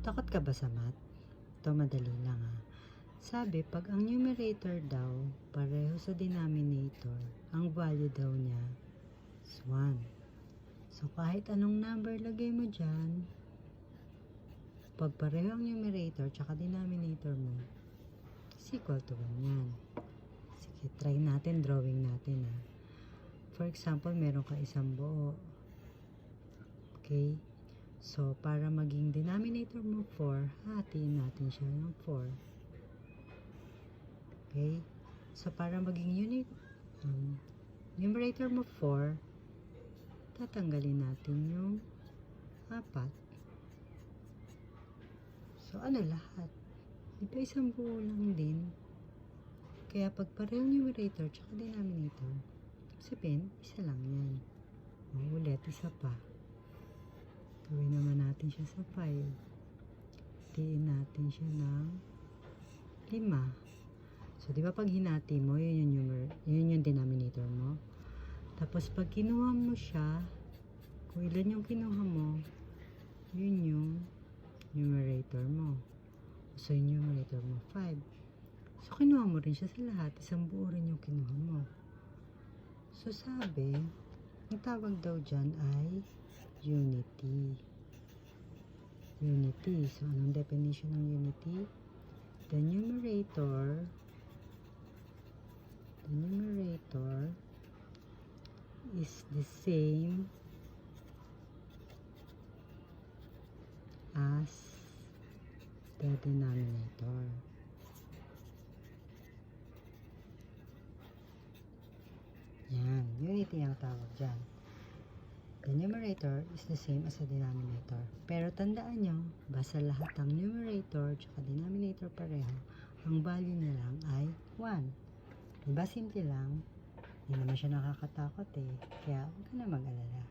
Takot ka ba sa math? Ito madali lang ha. Sabi, pag ang numerator daw pareho sa denominator, ang value daw niya is 1. So, kahit anong number lagay mo dyan, pag pareho ang numerator tsaka denominator mo, is equal to 1 yan. Sige, try natin, drawing natin ha. For example, meron ka isang buo. Okay? So, para maging denominator mo 4, hatiin natin siya ng 4. Okay? So, para maging numerator mo 4, tatanggalin natin yung 4. So, ano lahat? Di ba isang buo lang din? Kaya pag parehong numerator tsaka denominator, sabihin, isa lang yan. O, ulit, isa pa. Gawin naman natin siya sa 5. Hatiin natin siya ng 5. So, di ba pag hinati mo, yun yung denominator mo. Tapos, pag kinuha mo siya, kung ilan yung kinuha mo, yun yung numerator mo. So, yung numerator mo, 5. So, kinuha mo rin siya sa lahat. Isang buo rin yung kinuha mo. So, sabi, ang tawag daw dyan ay unity. Unity. So, anong definition ng unity? The numerator is the same as the denominator. Yan. Unity ang tawag dyan. The numerator is the same as the denominator. Pero tandaan nyo, basta lahat ng numerator at denominator pareho, ang value na lang ay 1. Diba simple lang? Hindi naman siya nakakatakot eh. Kaya huwag ka na mag-alala.